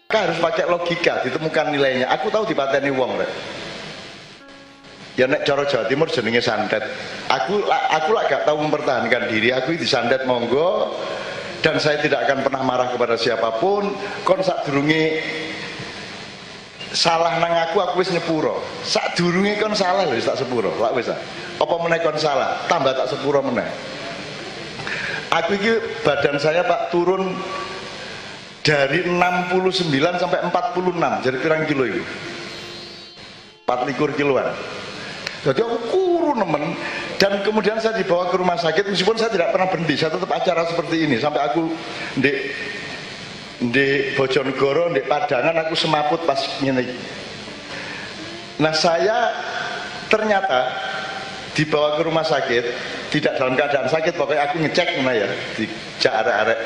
harus pakai logika, ditemukan nilainya. Aku tahu dipateni wong rek. Ya nek cara Jawa Timur jenenge santet. Aku lah gak tahu mempertahankan diri. Aku disandet monggo, dan saya tidak akan pernah marah kepada siapapun. Kon sadurunge salah nang aku wis nyepuro. Sadurunge kon salah lho wis tak sepuro. Lak wis ah. Apa meneh kon salah, tambah tak sepuro meneh. Aku iki badan saya Pak turun dari 69 sampai 46, jadi pirang kilo itu? 24 kiloan. Jadi aku kurun nemen, dan kemudian saya dibawa ke rumah sakit meskipun saya tidak pernah berhenti. Saya tetap acara seperti ini sampai aku di Bojonegoro, di Padangan aku semaput pas ngene. Nah, saya ternyata dibawa ke rumah sakit tidak dalam keadaan sakit, pokoknya aku ngecek mana ya di arek-arek.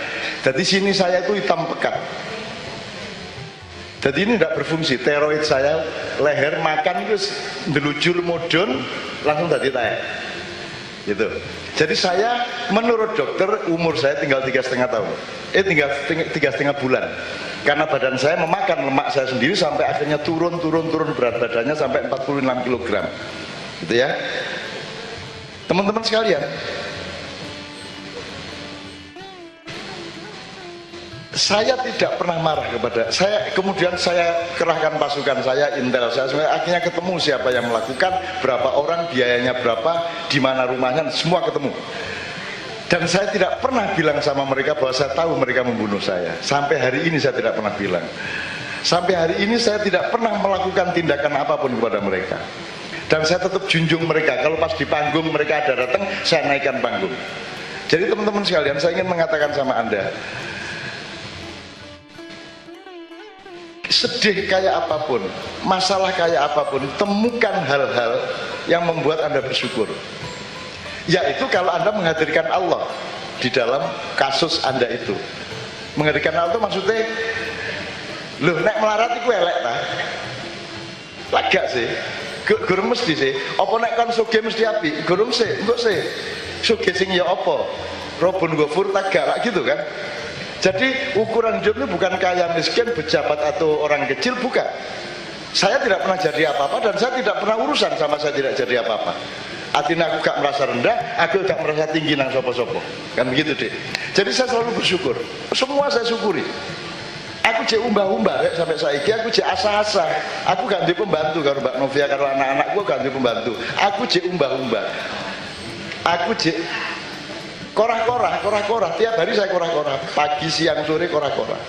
Jadi sini saya itu hitam pekat. Jadi ini tidak berfungsi. Steroid saya leher makan terus ndelujur mudun langsung tadi taek. Gitu. Jadi saya menurut dokter umur saya tinggal 3,5 tahun. Tinggal 3,5 bulan. Karena badan saya memakan lemak saya sendiri sampai akhirnya turun berat badannya sampai 46 kg. Gitu ya. Teman-teman sekalian, saya tidak pernah marah kepada saya. Kemudian saya kerahkan pasukan saya, intel saya, akhirnya ketemu siapa yang melakukan, berapa orang, biayanya berapa, di mana rumahnya, semua ketemu. Dan saya tidak pernah bilang sama mereka bahwa saya tahu mereka membunuh saya. Sampai hari ini saya tidak pernah bilang. Sampai hari ini saya tidak pernah melakukan tindakan apapun kepada mereka. Dan saya tetap junjung mereka. Kalau pas di panggung mereka ada datang, saya naikkan panggung. Jadi teman-teman sekalian, saya ingin mengatakan sama Anda, sedih kayak apapun, masalah kayak apapun, temukan hal-hal yang membuat Anda bersyukur. Yaitu kalau Anda menghadirkan Allah di dalam kasus Anda itu. Menghadirkan Allah itu maksudnya, loh nek melarat itu elek ta? Lagak sih. Gurung mesti sih. Apa nek kon sugih mesti api? Gurung sih, engko sih. Sugih sing ya apa? Robun Gofur tagak gitu kan? Jadi ukuran hidup ini bukan kaya miskin, pejabat atau orang kecil, bukan. Saya tidak pernah jadi apa-apa dan saya tidak pernah urusan sama saya tidak jadi apa-apa. Artinya aku gak merasa rendah, aku gak merasa tinggi nang sopo-sopo. Kan begitu deh. Jadi saya selalu bersyukur. Semua saya syukuri. Aku cek umbah-umbah sampai saiki, aku cek asa-asa. Aku ganti pembantu karo Mbak Novia, karo anak-anakku ganti pembantu. Aku cek umbah-umbah. Aku cek korah-korah. Tiap hari saya korah-korah. Pagi, siang, sore korah-korah.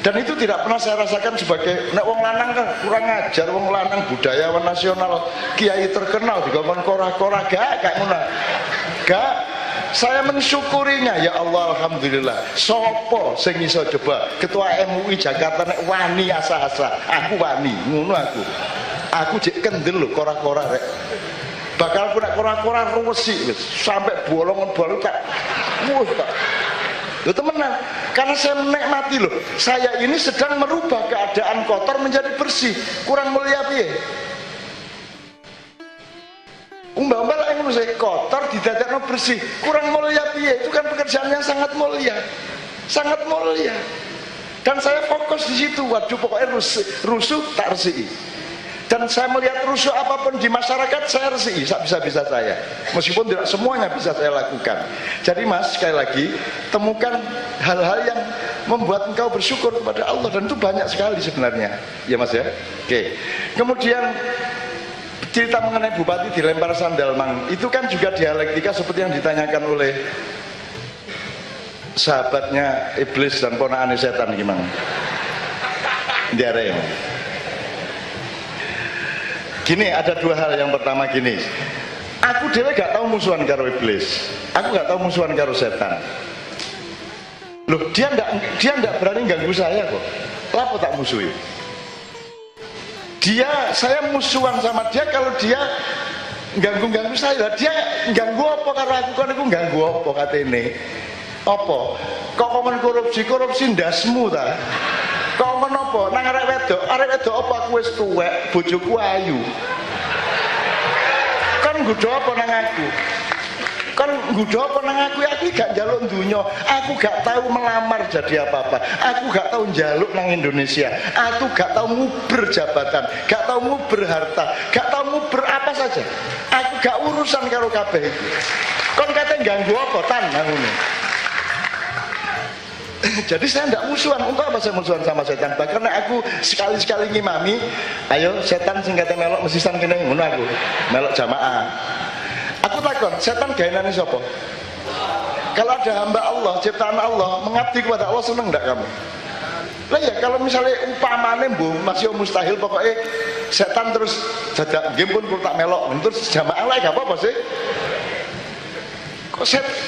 Dan itu tidak pernah saya rasakan sebagai nek wong lanang kan kurang ajar, wong lanang budayawan nasional, kiai terkenal dikongkon korah-korah, gak ngono. Gak. Saya mensyukurinya, ya Allah, alhamdulillah. Sopo sing iso coba ketua MUI Jakarta nek wani asa-asa, aku wani, ngono aku. Aku jek kendel lho korah-korah rek. Bakal aku nek korah-korah ruwesi wis sampai bolongan-bolong tak. Wuh tak. Lho temenan, karena saya menikmati loh. Saya ini sedang merubah keadaan kotor menjadi bersih. Kurang mulia piye? Umbah-umbah lah yang saya kotor didadakno bersih, kurang mulia piye? Itu kan pekerjaan yang sangat mulia, sangat mulia. Dan saya fokus di situ. Waduh, pokoknya rusuh tak resiki. Dan saya melihat rusuh apapun di masyarakat saya resiki, bisa-bisa saya. Meskipun tidak semuanya bisa saya lakukan. Jadi Mas, sekali lagi temukan hal-hal yang membuat engkau bersyukur kepada Allah, dan itu banyak sekali sebenarnya. Ya Mas ya. Oke. Kemudian cerita mengenai bupati dilempar sandal mang, itu kan juga dialektika seperti yang ditanyakan oleh sahabatnya iblis dan ponakane setan gimana? Diare. Gini, ada dua hal. Yang pertama gini, aku dewe gak tahu musuhan karo iblis, aku gak tahu musuhan karo setan. Loh, dia ndak berani ganggu saya kok. Lapo tak musuhi? Saya musuhan sama dia kalau dia ganggu saya. Dia ganggu apa karena aku kan aku ganggu apa katene? Apa? Kok ngomong korupsi ndasmu ta? Kok ngomong apa? Nang arek wedok apa aku wis tuwek, bojoku ayu. Kan nggodho apa nang aku? Kan nggudo apa nang aku gak njaluk dunya, aku gak tahu melamar jadi apa-apa, aku gak tahu njaluk nang Indonesia, aku gak tahu nguber jabatan, gak tahu nguber harta, gak tahu nguber apa saja, aku gak urusan karo kabeh iki. Kon kate ganggu apa tan ngono. Jadi saya tidak musuhan. Untuk apa saya musuhan sama setan? Bahkan aku sekali-sekali ngimami, ayo setan sing kate melok mesisan kene ngono aku. Melok jamaah. Aku takon, setan gaenane sapa? Kalau ada hamba Allah, ciptaan Allah, mengabdi kepada Allah, seneng enggak kamu? Lah ya kalau misalnya umpamane mbuh masih mustahil, pokoknya setan terus dadak nggih pun tak melok terus jamaah lah gak apa-apa sih.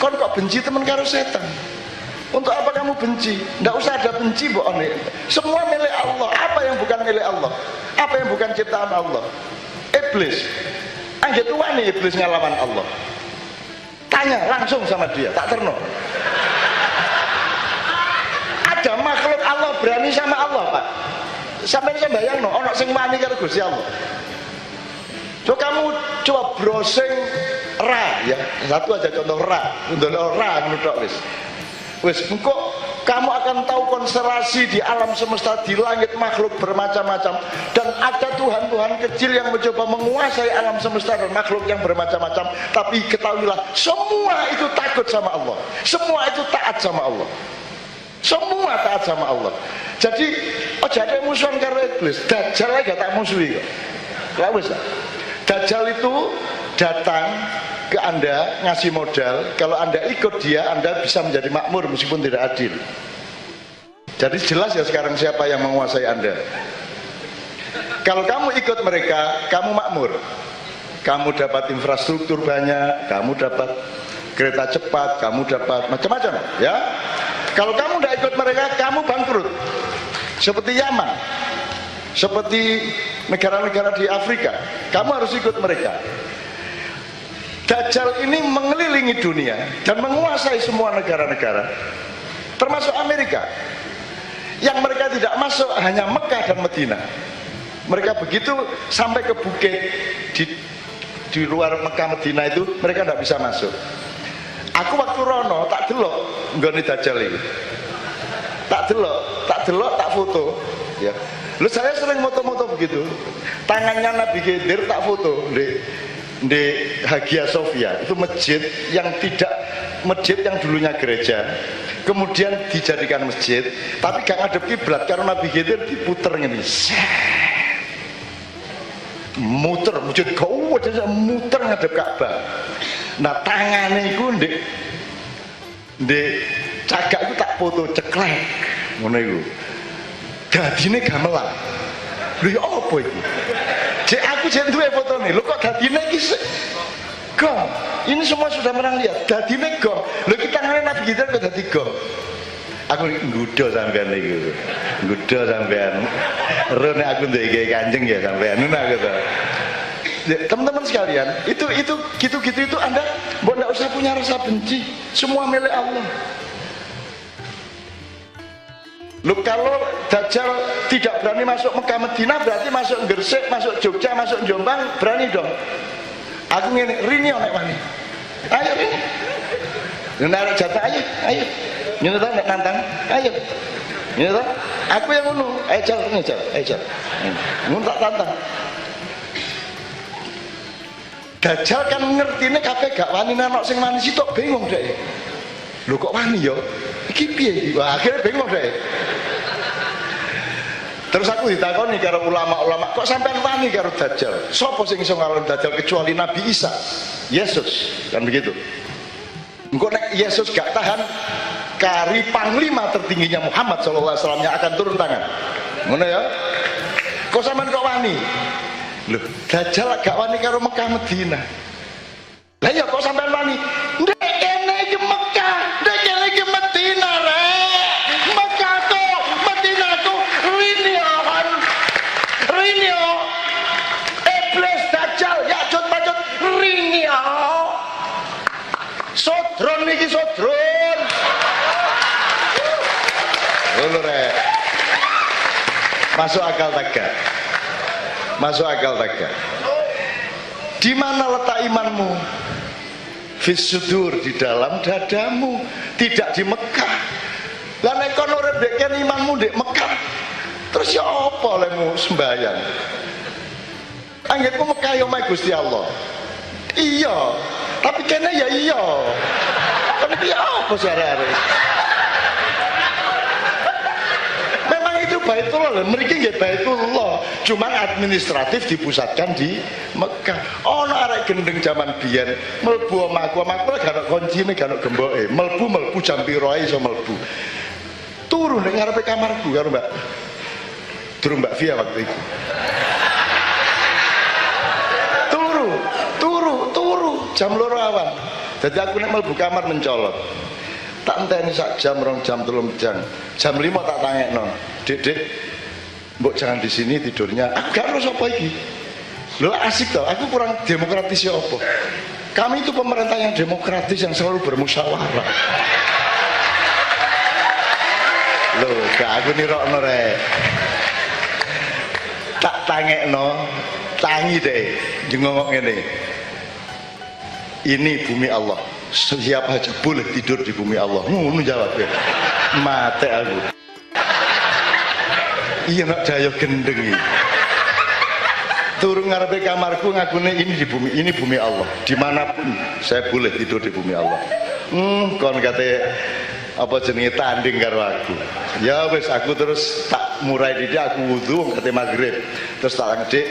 Kon kok benci temen karo setan? Untuk apa kamu benci? Tidak usah ada benci, Mbok Oni. Semua milik Allah. Apa yang bukan milik Allah? Apa yang bukan ciptaan Allah? Iblis. Anggit wani iblis ngalaman Allah. Tanya langsung sama dia, tak terno. Ada makhluk Allah berani sama Allah, Pak? Sampai saya bayang no, ono sing wani karo Gusti Allah. So kamu coba browsing ra ya. Satu aja contoh ra, ndelok ra ngono tok wis. Wes, engkau kamu akan tahu konstelasi di alam semesta, di langit makhluk bermacam-macam, dan ada Tuhan-Tuhan kecil yang mencoba menguasai alam semesta dan makhluk yang bermacam-macam. Tapi ketahuilah, semua itu takut sama Allah, semua itu taat sama Allah, semua taat sama Allah. Jadi oh jadi musuhan karo iblis. Dajjal aja tak musuhi kok. Lah wis. Dajjal itu datang ke Anda ngasih modal, kalau Anda ikut dia, Anda bisa menjadi makmur meskipun tidak adil. Jadi jelas ya sekarang siapa yang menguasai Anda. Kalau kamu ikut mereka, kamu makmur, kamu dapat infrastruktur banyak, kamu dapat kereta cepat, kamu dapat macam-macam ya. Kalau kamu tidak ikut mereka, kamu bangkrut. Seperti Yaman, seperti negara-negara di Afrika, kamu harus ikut mereka. Dajjal ini mengelilingi dunia dan menguasai semua negara-negara, termasuk Amerika. Yang mereka tidak masuk hanya Mekah dan Medina. Mereka begitu sampai ke bukit di luar Mekah Medina itu mereka tidak bisa masuk. Aku waktu rono tak delok nggone Dajjal ini. Tak delok, tak foto. Ya. Lu saya sering moto-moto begitu. Tangannya Nabi Khidir tak foto di Hagia Sophia, itu masjid yang dulunya gereja, kemudian dijadikan masjid, tapi gak ngadep kiblat karena Nabi Khidir diputer ngene. Muter masjid kau aja muter ngadep Ka'bah. Nah tangannya itu di cagak itu tak foto ceklek ngono iku. Dadine gamelan. Lho ya apa iki? Cek aku cek duwe fotone. Lho kok dadine iki gong. Ini semua sudah pernah lihat. Dadine gong. Lho kita ngene Nabi kita kok dadi gong. Aku nggudo sampean iki. Nggudo sampean. Rene aku ndek Kanjeng ya sampean. Ngono aku to. Teman-teman sekalian, itu gitu-gitu itu Anda enggak usah punya rasa benci. Semua milik Allah. Loh kalau Dajjal tidak berani masuk Mekah Medina, berarti masuk Gresik, masuk Jogja, masuk Jombang berani dong. Aku ngene, rini nek wani. Ayo rini. Narik jatah ayo. Ngene to nek nantang, ayo. Ngene to. Aku yang ngono. Ayo Jal. Ngono tak tantang. Dajjal kan ngertine kabeh gak wani ana sing wani sitok bingung dhek. Lho kok wani ya? Iki piye iki? Wah, akhirnya bingung dhek. Terus aku ditakoni karo ulama-ulama, kok sampean wani karo Dajjal? Sopo sing iso ngalahkan Dajjal kecuali Nabi Isa, Yesus, kan begitu. Engko nek Yesus gak tahan, kari panglima tertingginya Muhammad SAW yang akan turun tangan. Ngono ya? Kok sampean kok wani? Loh, Dajjal gak wani karo Mekah Medina. Lah ya kok sampean wani? Ndek kene iki Mekah, ndek kene iki Medina rek. Mekah to, Medina to rini iblis Dajjal ya cut-cut rini sodron iki sodron. Lho rek. Masuk akal tak? Masuk akal tak? Di mana letak imanmu? Fisudur, di dalam dadamu, tidak di Mekah. Lah nek kono urip imanmu di Mekah, terus ya apa olehmu sembahyang? Anggitmu Mekah ya omahe Gusti Allah. Iya, tapi kene ya iya. Tapi ya apa sare-are? Memang itu Baitullah, mriki nggih Baitullah, cuman administratif dipusatkan di Mekah. Ono arek gendeng zaman biyen mlebu omahku gak ono kuncine, gak ono gemboke. Mlebu jam piro ae iso mlebu. Turu ning ngarepe kamarku karo Mbak. Durung Mbak Via waktu itu. Turu jam 2 awan. Jadi aku nek mlebu kamar mencolot. Tak enteni sak jam, 2 jam, 3 jam. Jam 5 tak tangekno. Dek, mbok jangan di sini tidurnya. Aku gak ngerti apa iki. Lho asik toh, aku kurang demokratis ya apa? Kami itu pemerintah yang demokratis yang selalu bermusyawarah. Lho, gak aku nirokno rek. Tak tangekno, tangi deh, jengongok ngene. Ini bumi Allah. Siapa aja boleh tidur di bumi Allah. Ngono jawabnya. Mate aku. Iya nak daya gendeng iki. Turun ngarepe kamarku ngakune ini bumi Allah. Dimanapun saya boleh tidur di bumi Allah. Kon kate apa jenenge tanding karo aku. Ya wis aku terus tak murai didi aku wudu kate maghrib. Terus tak ngedek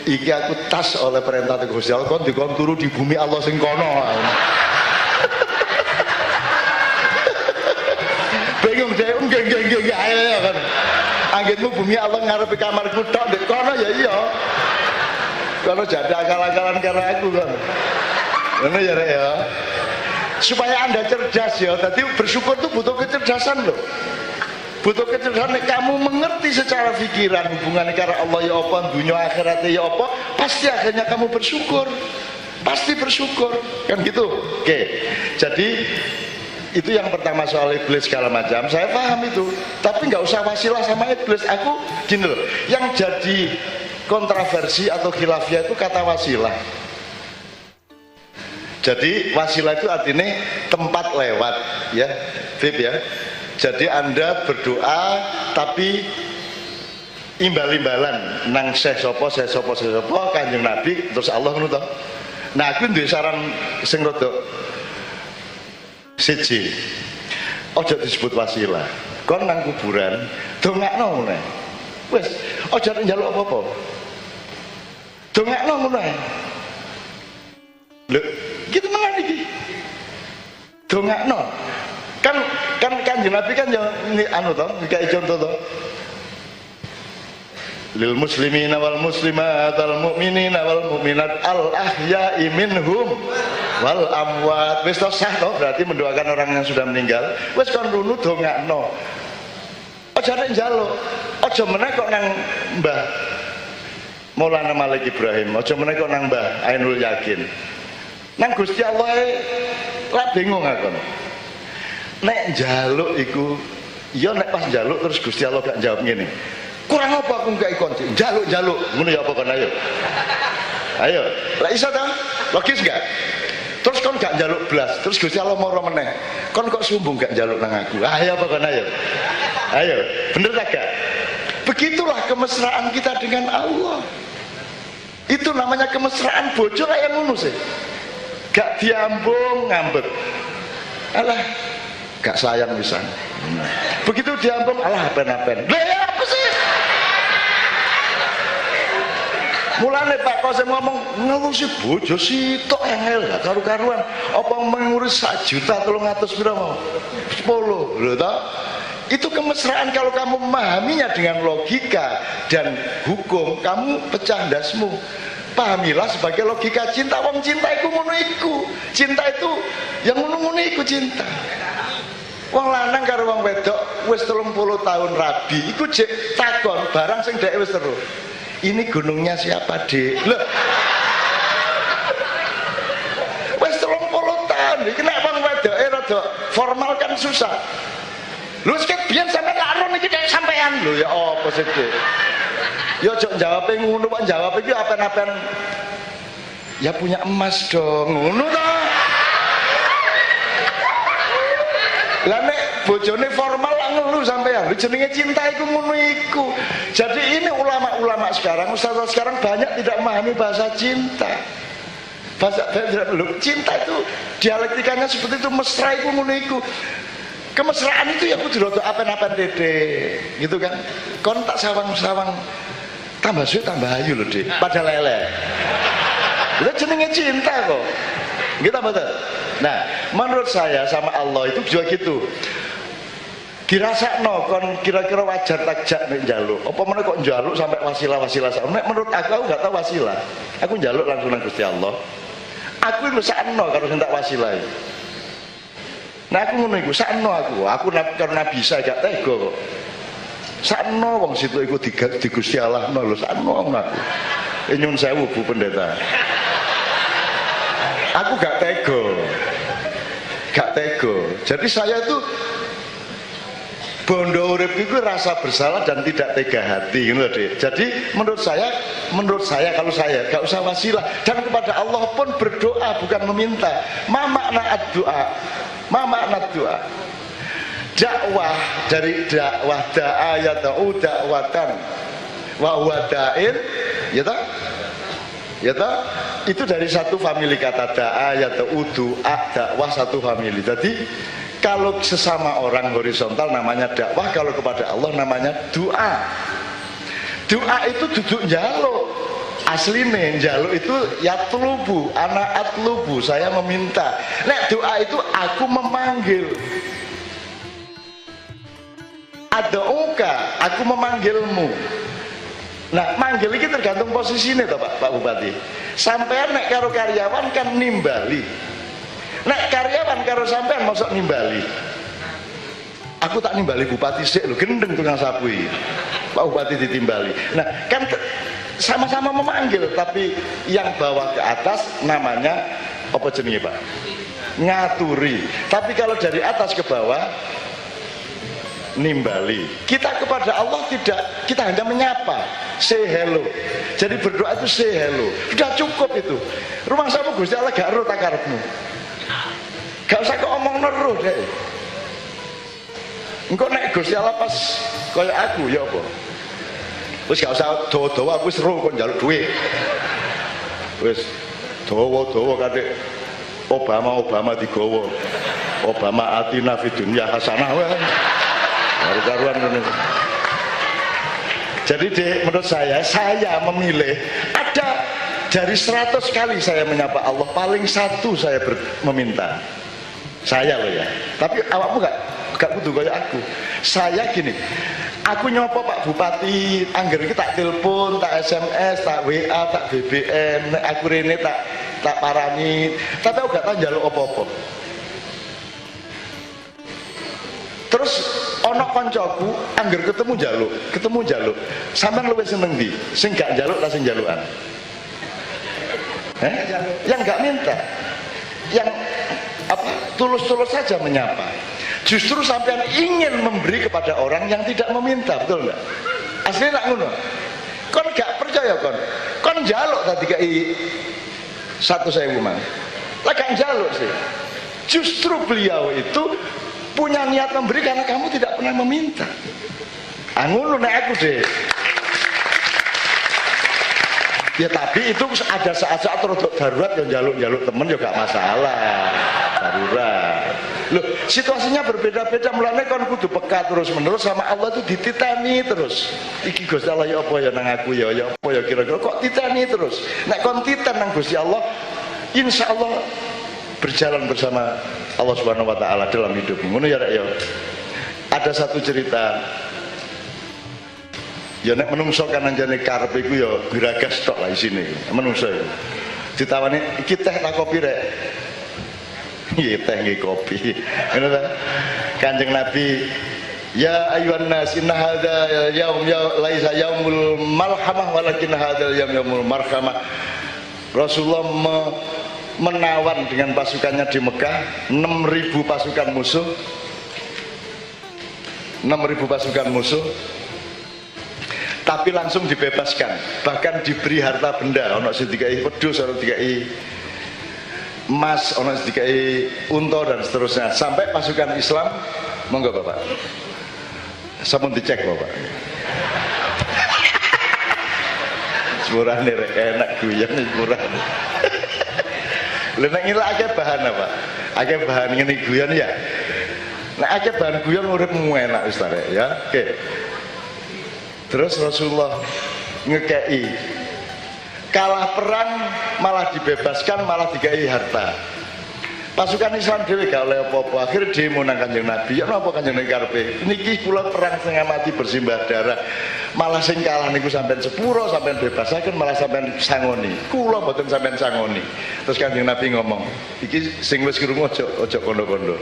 iki aku tas oleh perintah Gusti Allah kon dikon turu di bumi Allah sing kono. Bingung deh, enggak ayo kan. Anggitmu bumi Allah ngarepe kamarku tok ndek kono ya iya. Kalau jadi akal-akalan karena aku kan. Ngono ya Rek ya. Supaya Anda cerdas ya. Tadi bersyukur itu butuh kecerdasan loh. Butuh kecerdasan. Kamu mengerti secara pikiran hubungannya karena Allah ya apa, dunia akhiratnya ya apa, pasti akhirnya kamu bersyukur. Pasti bersyukur. Kan gitu. Oke. Jadi itu yang pertama soal iblis segala macam. Saya paham itu. Tapi nggak usah wasilah sama iblis. Aku gini loh. Yang jadi kontroversi atau khilafiyah itu kata wasilah. Jadi wasilah itu artinya tempat lewat ya, Fib ya. Jadi Anda berdoa tapi imbal-imbalan nang sesopo Kanjeng Nabi terus Allah ngono to. Nah aku duwe saran sing rada siji. Aja disebut wasilah. Kon nang kuburan dongakno ngene. Wis, aja njaluk apa-apa. Dongakno ngono ae. Lho, gitu menan iki. Dongakno. Kan Kanjeng Nabi kan yang anu to, iki contoh to. Lil muslimina wal muslimat wal mu'minina wal mu'minat al ahya'i minhum wal amwat. Wis to sah to, berarti mendoakan orang yang sudah meninggal. Wis kon runu dongakno. Aja nek njaluk. Aja meneh kok nang Mbah Maulana Malik Ibrahim, aja meneh kok nang Mbah Ainul Yakin. Nang Gusti Allah ra bingung aku. Nek njaluk iku, ya nek pas njaluk terus Gusti Allah gak jawab ngene. Kurang apa aku gak ikon? Njaluk, ngono ya apa kon ayo. Ayo, lah iso ta? Logis gak? Terus kon gak njaluk blas, terus Gusti Allah moro meneh. Kon kok sumbung gak njaluk nang aku. Ayo apa kon ayo. Ayo, bener tak gak? Begitulah kemesraan kita dengan Allah. Itu namanya kemesraan bojo kayak ngono sih. Gak diambung ngambek. Alah, gak sayang pisan. Begitu diambung alah apen-apen. Lah ya apa sih? Mulane Pak Kosim ngomong ngurusi bojo sitok engel gak karu-karuan. Apa mengurus 1 juta 300 pira mau? 10 lho toh. Itu kemesraan kalau kamu memahaminya dengan logika dan hukum, kamu pecah ndasmu. Pahamilah sebagai logika cinta. Wong cinta iku ngono iku. Cinta itu yang ngono-ngono iku cinta. Wong lanang karo wong wedok wis 30 tahun rabi, iku jek takon barang sing dhek wis terus. Ini gunungnya siapa, Dik? Loh. Wis 30 tahun iki nek wong wedoke rada formal kan susah. Lho sik biyen sampe karo niki nek sampean lho ya apa sih Dik? Ya ojo jawabe ngono kok jawab iki apen-apen. Ya punya emas dong ngono ta. Lah nek bojone formal lah ngeluh sampean. Jenenge cinta iku ngono iku. Jadi ini ulama-ulama sekarang, ustaz sekarang banyak tidak memahami bahasa cinta. Bahasa cinta itu dialektikanya seperti itu, mesra iku ngono iku. Kemesraan itu ya kudu rada apen-apen dede, gitu kan. Kon tak sawang-sawang tambah suwe tambah ayu lho, Dik. Pada lele. Itu jenenge cinta kok. Gitu betul. Nah, menurut saya sama Allah itu juga gitu. Dirasakno kon kira-kira wajar takjak nek njaluk. Apa meneh kok njaluk sampai wasilah-wasilah. Nek menurut aku enggak tahu wasilah. Aku njaluk langsung nang Gusti Allah. Aku iku sakno karo sing tak wasilah. Nah aku ngono iku, sakno aku karo Nabi Isa gak tega kok. Sakno wong situ iku di Gusti Allah lho, sakno aku. Nyun sewu Bu Pendeta. Aku gak tega. Jadi saya itu bondo urip iku rasa bersalah dan tidak tega hati ngono lho, Dik. Jadi menurut saya kalau saya gak usah wasilah dan kepada Allah pun berdoa bukan meminta. Ma makna doa. Dakwah dari dakwah da'a yad'u da'watan wa huwa da'in, ya ta? Itu dari satu famili kata da'a yad'u du'a, dakwah satu famili. Jadi kalau sesama orang horizontal namanya dakwah, kalau kepada Allah namanya doa. Doa itu duduk njaluk. Asline njaluk itu yatlubu, ana atlubu, saya meminta. Nek doa itu aku memanggil. Adauka, aku memanggilmu. Nah, manggil ini tergantung posisinya toh Pak Bupati. Sampean nek karo karyawan kan nimbali. Nek karyawan karo sampean mosok nimbali. Aku tak nimbali bupati sik lho, gendeng tukang sapu iki. Pak Bupati ditimbali. Nah, kan sama-sama memanggil, tapi yang bawah ke atas namanya apa jenenge Pak? Ngaturi. Tapi kalau dari atas ke bawah nimbali. Kita kepada Allah tidak, kita hanya menyapa, say hello. Jadi berdoa itu say hello. Sudah cukup itu. Rumah sapu Gusti Allah gak ero takarepmu. Gak usah kok omong neruh deh. Engko nek Gusti Allah pas kaya aku ya apa? Wis gak usah dawa-dawa, aku wis ro kok njaluk dhuwit. Wis dawa-dawa kadek Obama digawa. Obama atina fid dunya hasanah wae. Karuan ngono. Jadi menurut saya memilih ada dari 100 kali saya menyapa Allah, paling satu saya meminta. Saya loh ya. Tapi awakmu gak kudu kayak aku. Saya gini, aku nyopo Pak Bupati, angger iki tak telepon, tak SMS, tak WA, tak BBM, aku rene tak parani, tapi aku gak tau njaluk apa-apa. Terus ono koncoku angger ketemu njaluk. Sampeyan luwih seneng ndi? Sing gak njaluk ta sing njalukan? Yang gak minta. Yang tulus-tulus saja menyapa. Justru sampean ingin memberi kepada orang yang tidak meminta, betul enggak? Aslinya nak ngono. Kon gak percaya kon njaluk tadi kei 1.000 man. Lah gak njaluk sih. Justru beliau itu punya niat memberi karena kamu tidak pernah meminta. Ngono nek aku deh. Ya tapi itu ada saat-saat rodok darurat yang jaluk temen ya gak masalah. Darurat. Loh, situasinya berbeda-beda, mulane kon kudu peka terus-menerus sama Allah itu dititani terus. Iki Gusti Allah ya apa ya nang aku ya apa ya kira-kira kok titani terus. Nek kon titan nang Gusti Allah, insya Allah berjalan bersama Allah Subhanahu wa taala dalam hidupmu. Ngono ya rek ya. Ada satu cerita. Ya nek menungso kan anjane karep iku ya geragas tok lah isine. Menungso iku. Ditawani iki teh ta kopi rek. Iya teh nggih kopi. Ngono ta? Kanjeng Nabi, ya ayuhan nas inna hadza yaum laisa yaumul malhamah walakin hadzal yaumul marhamah. Rasulullah menawan dengan pasukannya di Mekah 6.000 pasukan musuh. 6.000 pasukan musuh. Tapi langsung dibebaskan, bahkan diberi harta benda. Ono sing dikai wedhus, ono dikai emas, ono dikai unta dan seterusnya, sampai pasukan Islam. Monggo Bapak. Sampun dicek Bapak. Murane rek enak guyon murah. Lha nek ngilak akeh bahan apa? Akeh bahan ngene guyon ya. Nek akeh bahan guyon uripmu enak wis ta rek ya. Oke. Terus Rasulullah ngekei kalah perang malah dibebaskan, malah dikai harta. Pasukan Islam dhewe gak oleh apa-apa, akhir demo nang Kanjeng Nabi. Ya napa Kanjeng Nabi karepe? Niki kula perang setengah mati bersimbah darah. Malah sing kalah niku sampean sepuro, sampean bebasaken, malah sampean sangoni. Kula mboten sampean sangoni. Terus Kanjeng Nabi ngomong, iki sing wis krungu aja kondo-kondo.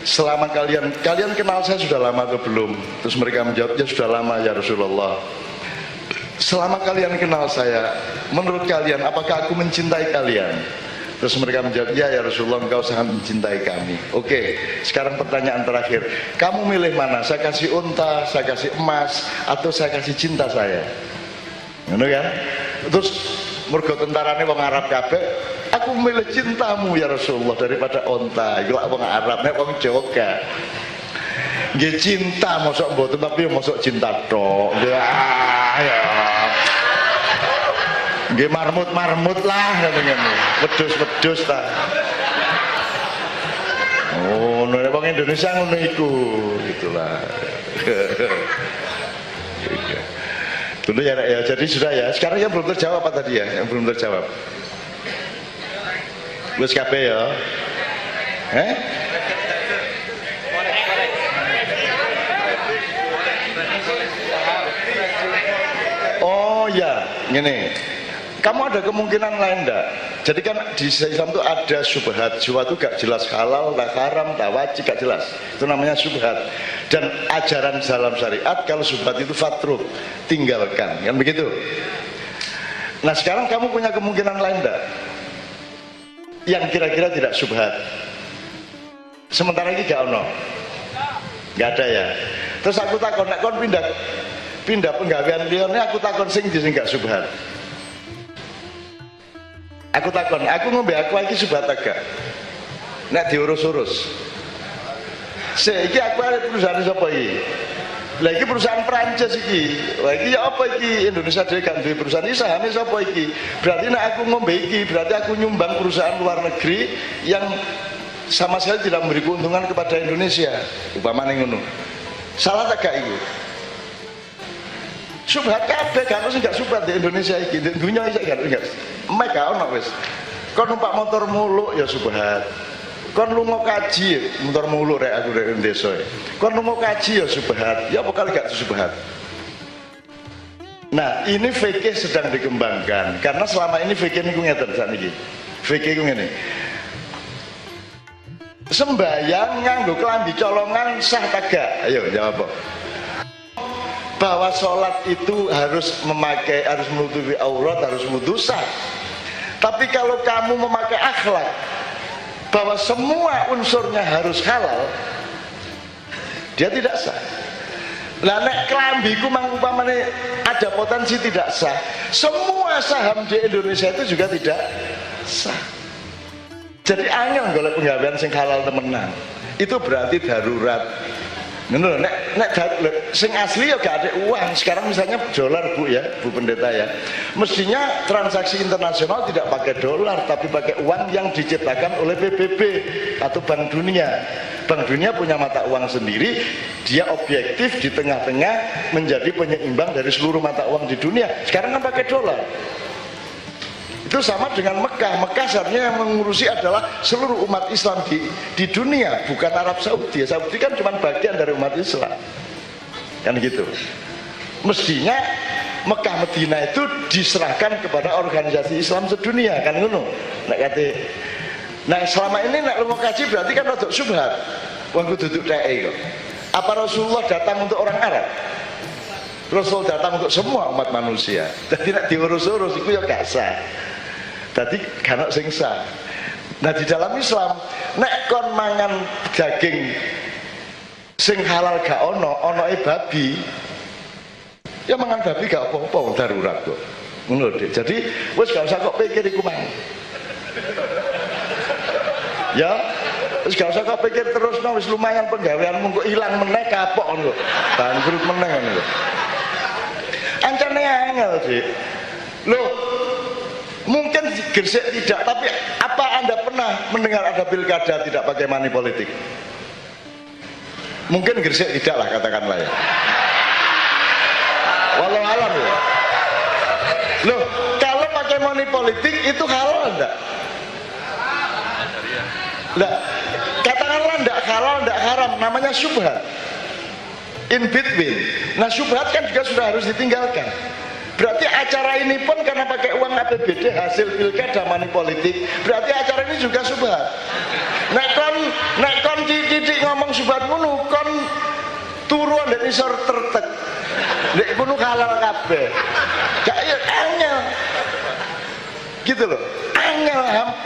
Selama kalian kenal saya sudah lama atau belum? Terus mereka menjawab, ya sudah lama ya Rasulullah. Selama kalian kenal saya, menurut kalian apakah aku mencintai kalian? Terus mereka menjawab, ya Rasulullah, engkau sangat mencintai kami. Oke, sekarang pertanyaan terakhir, kamu milih mana? Saya kasih unta, saya kasih emas, atau saya kasih cinta saya? Ngono kan? Terus mergo tentarane wong Arab kabeh, aku milih cintamu ya Rasulullah daripada unta. Iku wong Arab, nek wong Jawa gak. Nggih cinta mosok mboten, tapi mosok cinta tok. Ya. Nggih marmut lah ngene. Wedhus ta. Oh, nek wong Indonesia ngono iku, gitulah. Dulu ya, jadi sudah ya. Sekarang yang belum terjawab apa tadi ya? Yang belum terjawab. Wis kabeh ya. Oh ya, gini. Kamu ada kemungkinan lain enggak? Jadi kan di Islam itu ada syubhat, sesuatu gak jelas halal, tak haram, tak wajib, gak jelas. Itu namanya syubhat. Dan ajaran dalam syariat kalau syubhat itu fatruk, tinggalkan, kan begitu. Nah sekarang kamu punya kemungkinan lain enggak? Yang kira-kira tidak syubhat. Sementara ini gak ono, gak ada ya. Terus aku takon, nek kon pindah penggawean liyane, aku takon sing gak syubhat. Aku takon, aku ngombe aku iki syubhat agak. Nek diurus-urus. Iki aku arep perusahaan sapa iki? Lah iki perusahaan Prancis iki. Wah iki ya apa iki? Indonesia dhewe gak duwe perusahaan iki, sahame sapa iki? Berarti nek aku ngombe iki, berarti aku nyumbang perusahaan luar negeri yang sama sekali tidak memberi keuntungan kepada Indonesia. Upamane ngono. Salah tak gak iku? Subhat kabeh kan sing gak subhat di Indonesia iki. Di dunya iki gak mek gak ono wis. Kon numpak motor muluk ya subhat. Kon lunga kaji motor muluk rek aku rek desa. Kon lunga kaji ya subhat. Ya apa kali gak subhat. Nah, ini fikih sedang dikembangkan karena selama ini fikih niku ngeten sakniki. Fikih ku ngene. Sembayang nganggo klambi colongan sah tak gak? Ayo jawab. Bahwa sholat itu harus menutupi aurat, harus sah. Tapi kalau kamu memakai akhlak bahwa semua unsurnya harus halal, dia tidak sah. Lah nek klambiku umpamane ada potensi tidak sah, semua saham di Indonesia itu juga tidak sah. Jadi angel golek penggawean sing halal temenan. Itu berarti darurat. Ngono nek sing asli ya gak ada uang. Sekarang misalnya dolar Bu ya, Bu Pendeta ya. Mestinya transaksi internasional tidak pakai dolar tapi pakai uang yang diciptakan oleh PBB atau Bank Dunia. Bank Dunia punya mata uang sendiri, dia objektif di tengah-tengah menjadi penyeimbang dari seluruh mata uang di dunia. Sekarang kan pakai dolar. Itu sama dengan Mekah. Mekah seharusnya yang mengurusi adalah seluruh umat Islam di dunia, bukan Arab Saudi. Saudi kan cuma bagian dari umat Islam, kan gitu. Mestinya Mekah Medina itu diserahkan kepada organisasi Islam sedunia, kan ngono. Nah selama ini nek lu mau kaji berarti kan rodok syubhat. Wong kudu duduk TE kok. Apa Rasulullah datang untuk orang Arab? Rasul datang untuk semua umat manusia. Jadi nek diurus-urus itu ya gak sah. Tadi kanok sing sah. Nah di dalam Islam nek kon mangan daging sing halal gak ono babi, ya mangan babi gak apa-apa, darurat kok. Ngono Dik. Jadi wis gak usah kok pikir iku mang. Ya, terus gak usah kau pikir terus, no, wis lumayan penggaweanmu kok hilang meneh kapok lho, bangkrut meneh lho. Ancane angel sih. Loh, mungkin Gresik tidak, tapi apa Anda pernah mendengar ada pilkada tidak pakai money politik? Mungkin Gresik tidak lah, katakanlah ya. Walau alam ya. Loh, kalau pakai money politik itu halal enggak? Enggak. Katakanlah enggak halal, enggak haram, namanya syubhat. In between. Nah, syubhat kan juga sudah harus ditinggalkan. Berarti acara ini pun karena pakai uang APBD hasil pilkada money politik, berarti acara ini juga syubhat. Nek kon titik ngomong syubhat ngono, kon turu ndek isor tertek. Nek ngono halal kabeh. Gak ya angel. Gitu loh. Angel.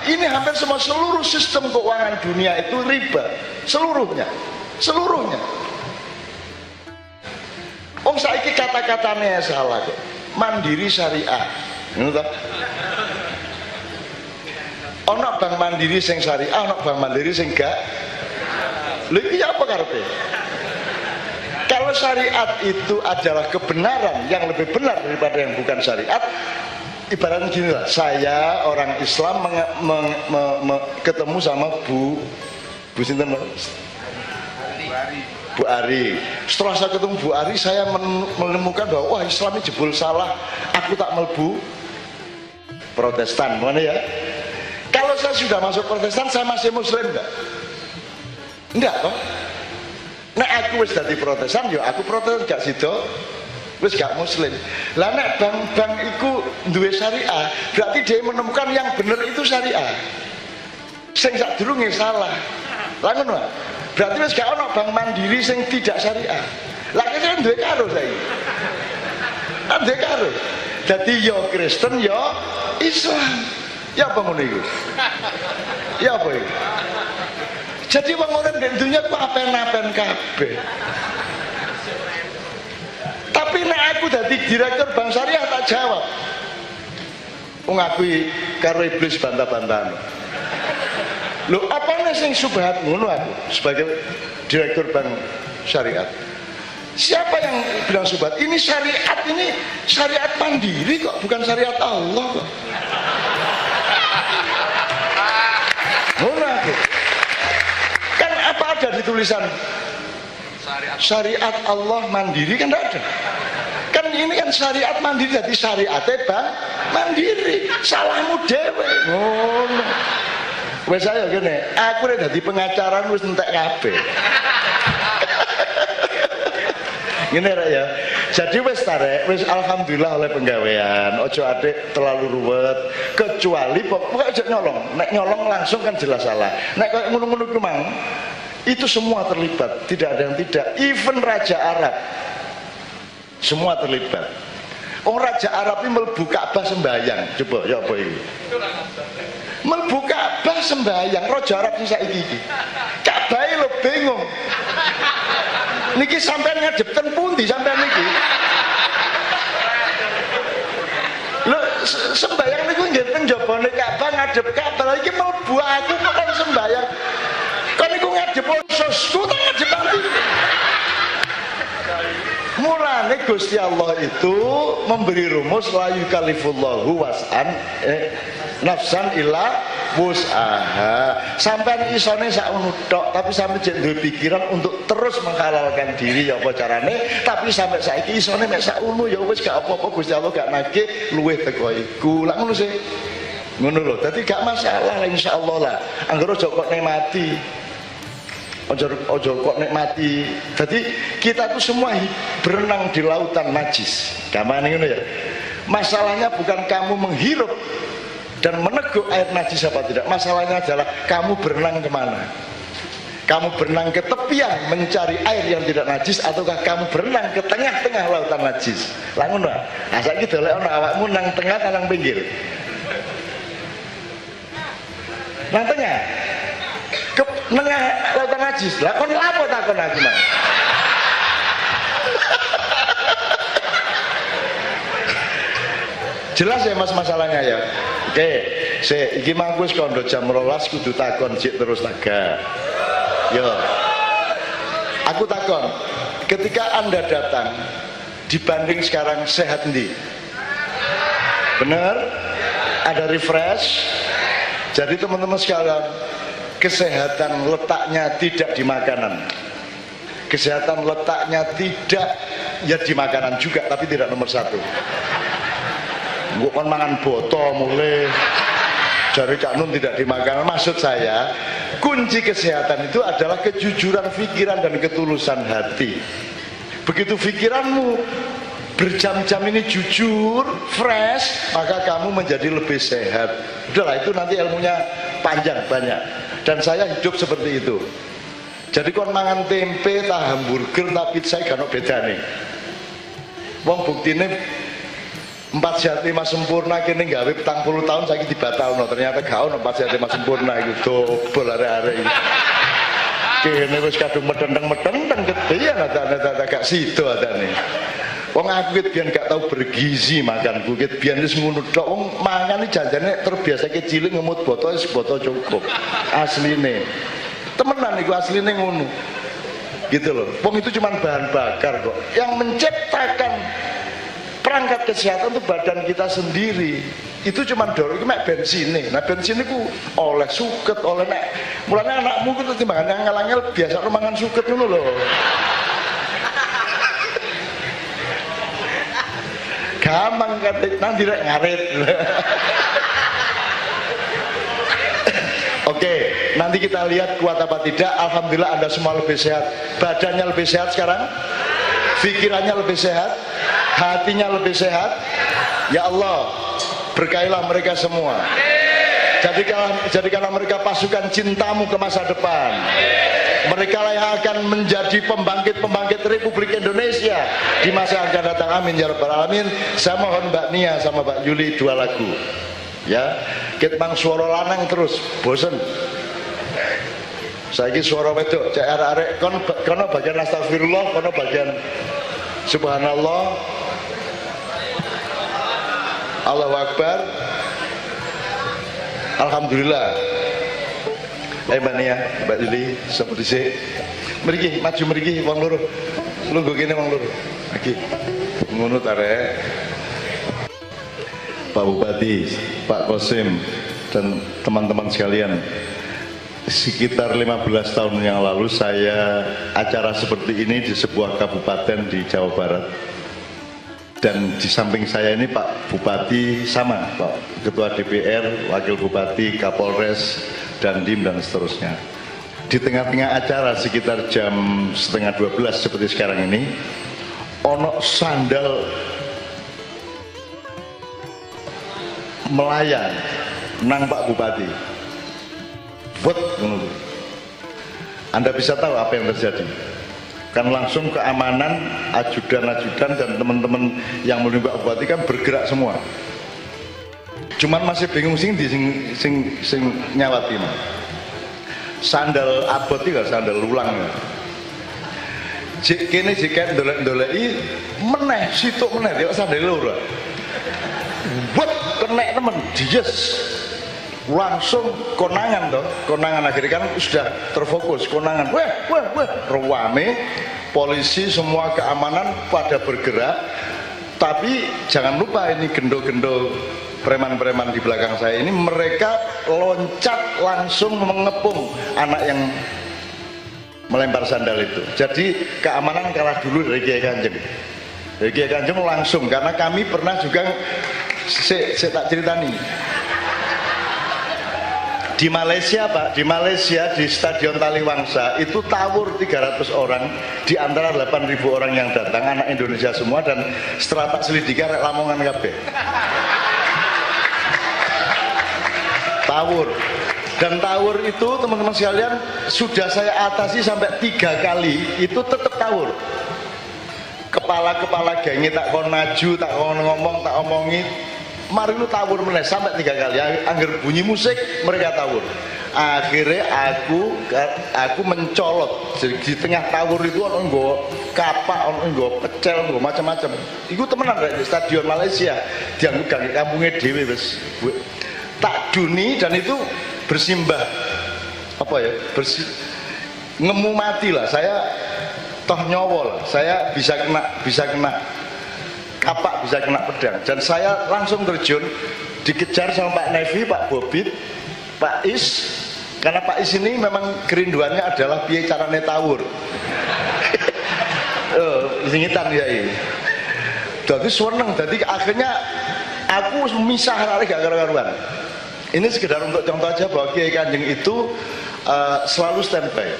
Ini hampir semua seluruh sistem keuangan dunia itu riba. Seluruhnya. Oh, saiki kata-katanya salah kok. Mandiri syariah, ngono ta? Ana bank mandiri sing syariah, ana bank mandiri sing gak. Lha iki apa karepe? Kalau syariat itu adalah kebenaran yang lebih benar daripada yang bukan syariat, ibaratnya gini lah, saya orang Islam ketemu sama Bu Sinten? Bu Ari. Setelah saya ketemu Bu Ari, saya menemukan bahwa wah, Islam ini jebol salah, aku tak melbu Protestan, mana ya? Kalau saya sudah masuk Protestan, saya masih Muslim enggak? Enggak toh? Nek aku wis dadi Protestan, yo aku Protestan gak sido, wis gak Muslim. Lah nek bank-bank iku duwe syariah, berarti dia menemukan yang benar itu syariah. Sing sadurunge salah. Lah ngono. Berarti wis gak ono bank mandiri sing tidak syariah. Lah kene duwe karo saiki. Duwe karo. Dadi yo Kristen yo Islam. Ya apa ngono iku? Ya apa iku? Jadi wong urip di dunia ku apen-apen kabeh. Tapi nek aku dadi direktur bank syariah tak jawab. Wong aku karo iblis bantah-bantahan. Loh, apa nih sing subhat ngono aku sebagai direktur bank syariat? Siapa yang bilang subhat? Ini syariat mandiri kok, bukan syariat Allah kok. Ngono aku. Kan apa ada di tulisan syariat Allah mandiri kan tidak ada. Kan ini kan syariat mandiri, jadi syariatnya bank mandiri. Salahmu dewe. Ngono. Wes saya gini, aku udah jadi pengacara wis entek kabeh. Gini ya. Jadi wes tarik, wes alhamdulillah oleh penggawean. Ojo adik terlalu ruwet. Kecuali pokoknya aja nyolong. Nek nyolong langsung kan jelas salah. Nek kayak ngono-ngono kemang, itu semua terlibat. Tidak ada yang tidak. Even Raja Arab, semua terlibat. Oh, Raja Arab ini mlebu Ka'bah sembahyang. Coba ya apa ini? Mlebu Ka'bah sembahyang, Raja Arab sing saiki iki. Ka'bah lho bingung. Niki sampean ngadep ten pundi sampean niki? Lho sembahyang niku nggih teng jabane Ka'bah ngadep Ka'bah iki mlebu aku kok kan sembahyang. Kan niku ngadep usus, ku tak ngadep nanti. Mulane Gusti Allah itu memberi rumus la yukallifullahu was'an nafsan illa wus'aha. Sampean isone sak ngono tok, tapi sampe jek duwe pikiran untuk terus menghalalkan diri ya apa carane, tapi sampai saiki isone mek sak ngono ya wis gak apa-apa, Gusti Allah gak nagih luwih teko iku. Lah ngono sih. Ngono lho. Dadi gak masalah lah insyaallah lah. Anggere aja kok nikmati. Ojo kok nikmati. Jadi kita tuh semua berenang di lautan najis. Gamane ngono ya. Masalahnya bukan kamu menghirup dan meneguk air najis apa tidak. Masalahnya adalah kamu berenang kemana. Kamu berenang ke tepian mencari air yang tidak najis, ataukah kamu berenang ke tengah-tengah lautan najis. Lah ngono. Nah saiki dolek ana awakmu nang tengah nang pinggir. Nang tengah. Ke nengah lautan najis. Lah kon lapo takon aku mang. Jelas ya mas masalahnya ya. Oke. iki mangku wis kondo jam 12 kudu takon sik terus taga. Yo. Aku takon, ketika Anda datang dibanding sekarang sehat ndi? Bener? Ada refresh? Jadi teman-teman sekalian, kesehatan letaknya tidak di makanan. Kesehatan letaknya tidak ya di makanan juga, tapi tidak nomor satu. Gue kan mangan boto mulai dari Cak Nun tidak di makanan. Maksud saya, kunci kesehatan itu adalah kejujuran pikiran dan ketulusan hati. Begitu pikiranmu berjam-jam ini jujur, fresh, maka kamu menjadi lebih sehat. Udahlah, itu nanti ilmunya panjang banyak. Dan saya hidup seperti itu. Jadi kon mangan tempe, tah hamburger, tah pizza gak ono bedane. Wong buktine 4 sehat 5 sempurna kene gawe 40 tahun saiki dibatalno, ternyata gak ono 4 sehat 5 sempurna iku dobel arek-arek iki. Kene wis kadung medendeng-medendeng gedean ada gak sida adane. Wong aku ket biyen gak tau bergizi makanku, ket biyen wis ngono tok. Wong mangan iki janjane terbiasa cilik ngemut boto wis boto cukup. Asline. Temenan iku asline ngono. Gitu loh. Wong itu cuma bahan bakar kok. Yang menciptakan perangkat kesehatan untuk badan kita sendiri itu cuma dorong, itu mek bensin nih. Nah bensin itu oleh suket, oleh nek mulanya anakmu itu timbangan yang ngalangnya biasa mangan suket dulu loh. Gampang kan nanti ngarit. Oke, nanti kita lihat kuat apa tidak. Alhamdulillah Anda semua lebih sehat. Badannya lebih sehat sekarang, pikirannya lebih sehat, hatinya lebih sehat. Ya Allah, berkailah mereka semua. Jadikanlah mereka pasukan cintamu ke masa depan. Mereka lah yang akan menjadi pembangkit-pembangkit Republik Indonesia di masa yang akan datang. Amin ya rabbal alamin. Saya mohon Mbak Nia sama Mbak Yuli 2 lagu. Ya, kita mang suara lanang terus, bosen. Saiki suara wedok, cek arek-arek kono bagian astagfirullah, kono bagian subhanallah. Allahu Akbar. Alhamdulillah. Mbak Nia, Mbak Yuli, seperti sih. Mriki, maju mriki wong loro. Lungguh kene wong loro. Iki. Ngono arek. Pak Bupati, Pak Kosim, dan teman-teman sekalian, sekitar 15 tahun yang lalu saya acara seperti ini di sebuah kabupaten di Jawa Barat. Dan di samping saya ini Pak Bupati sama, Pak Ketua DPR, Wakil Bupati, Kapolres, Dandim, dan seterusnya. Di tengah-tengah acara sekitar jam 11:30 seperti sekarang ini, ono sandal melayang nang Pak Bupati. Buat Anda bisa tahu apa yang terjadi. Kan langsung keamanan, ajudan-ajudan dan teman-teman yang menimba Pak Bupati kan bergerak semua. Cuman masih bingung sing nyawati. Sandal abot iki sandal lulang. Jek kene jek ndolek-ndoleki meneh situk meneh yo sandal loro. Buat kena temen dijes langsung konangan toh, konangan akhirnya kan sudah terfokus konangan. Weh, ruame polisi semua keamanan pada bergerak, tapi jangan lupa ini gendo-gendo preman-preman di belakang saya ini mereka loncat langsung mengepung anak yang melempar sandal itu. Jadi keamanan kalah dulu dari Kiai Kanjeng. Dari Kiai Kanjeng langsung, karena kami pernah juga saya tak ceritani di Malaysia Pak, di Malaysia di Stadion Taliwangsa itu tawur 300 orang di antara 8.000 orang yang datang anak Indonesia semua, dan setelah tak selidiki arek Lamongan kabeh tawur. Dan tawur itu teman-teman sekalian sudah saya atasi sampai 3 kali, itu tetap tawur. Kepala-kepala gengnya tak kon maju, tak kon ngomong, tak omongi, mari lu tawur meneh sampai 3 kali. Angger bunyi musik mereka tawur. Akhirnya aku mencolot di tengah tawur itu, ono nggo kapak, ono nggo pecel, nggo macam-macam. Iku temenan di stadion Malaysia, dianggap kampungnya dhewe wis. tak duni dan itu bersimbah apa ya, ngemu mati lah. Saya toh nyowo lah, saya bisa kena kapak, bisa kena pedang, dan saya langsung terjun, dikejar sama Pak Nevi, Pak Bobit, Pak Is, karena Pak Is ini memang kerinduannya adalah piye carane tawur. Singitan ya ini. Jadi seneng, jadi akhirnya aku misah lari gak karuan. Ini sekedar untuk contoh aja bahwa Kiai Kanjeng itu selalu standby.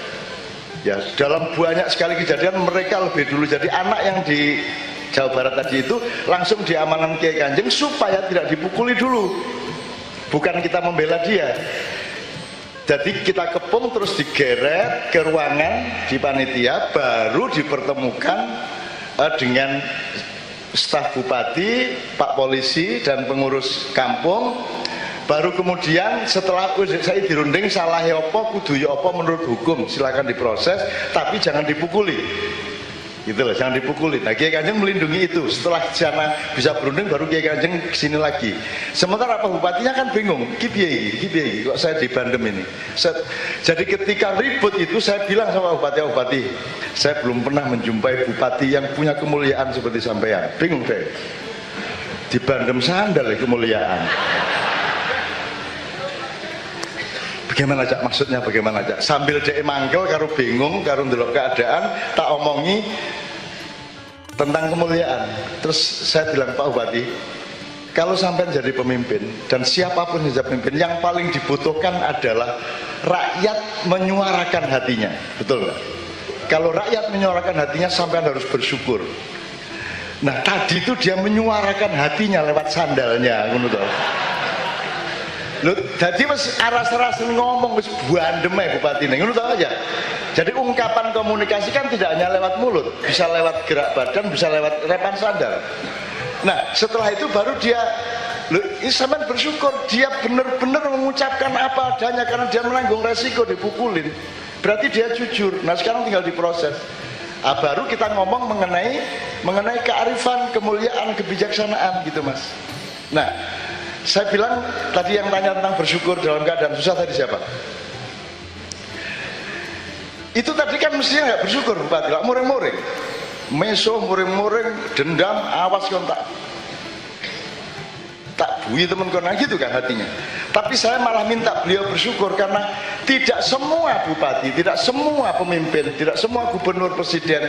Ya, dalam banyak sekali kejadian mereka lebih dulu. Jadi anak yang di Jawa Barat tadi itu langsung diamankan Kiai Kanjeng supaya tidak dipukuli dulu. Bukan kita membela dia. Jadi kita kepung terus digeret ke ruangan di panitia, baru dipertemukan dengan staf bupati, Pak Polisi dan pengurus kampung. Baru kemudian setelah saya dirunding salah apa, kudu apa menurut hukum, silakan diproses, tapi jangan dipukuli. Gitu loh, jangan dipukuli. Nah, Kiai Kanjeng melindungi itu. Setelah sana bisa berunding, baru Kiai Kanjeng kesini lagi. Sementara Pak Bupatinya kan bingung, kipiye kok saya di Bandem ini. Jadi ketika ribut itu saya bilang sama Bupati, saya belum pernah menjumpai bupati yang punya kemuliaan seperti sampean. Bingung deh. Di Bandem sandal kemuliaan. Bagaimana Cak, maksudnya bagaimana Cak? Sambil dia manggil karo bingung, karo ndelok keadaan, tak omongi tentang kemuliaan. Terus saya bilang, Pak Bupati, kalau sampai jadi pemimpin dan siapapun yang jadi pemimpin, yang paling dibutuhkan adalah rakyat menyuarakan hatinya. Betul nggak? Kalau rakyat menyuarakan hatinya, sampai harus bersyukur. Nah, tadi itu dia menyuarakan hatinya lewat sandalnya, ngono. Loh, jadi mas aras-aras ngomong wis bandem bupati ini, ngono tau aja. Jadi ungkapan komunikasi kan tidak hanya lewat mulut, bisa lewat gerak badan, bisa lewat repan sandal. Nah, setelah itu baru dia, loh, sampean bersyukur dia benar-benar mengucapkan apa adanya karena dia menanggung resiko dipukulin. Berarti dia jujur. Nah, sekarang tinggal diproses. Baru kita ngomong mengenai kearifan, kemuliaan, kebijaksanaan gitu, Mas. Nah, saya bilang tadi yang tanya tentang bersyukur dalam keadaan susah tadi siapa? Itu tadi kan mestinya nggak bersyukur Bupati, lah muring-muring, meso muring-muring, dendam, awas kontak, tak bui temen kona gitu kan hatinya. Tapi saya malah minta beliau bersyukur karena tidak semua bupati, tidak semua pemimpin, tidak semua gubernur, presiden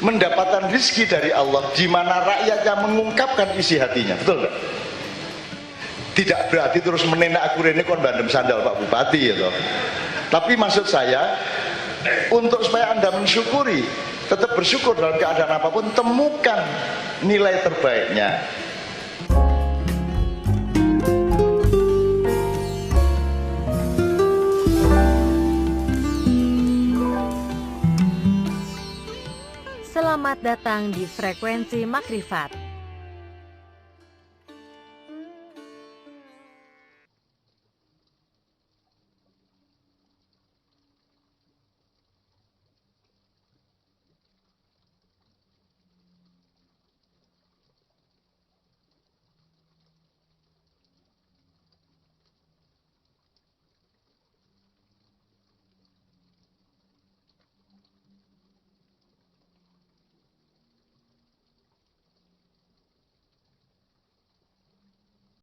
mendapatkan rezeki dari Allah di mana rakyatnya mengungkapkan isi hatinya, betul nggak? Tidak berarti terus menenak aku ini kon bandem sandal Pak Bupati ya toh. Tapi maksud saya untuk supaya Anda mensyukuri, tetap bersyukur dalam keadaan apapun, temukan nilai terbaiknya. Selamat datang di Frekuensi Makrifat.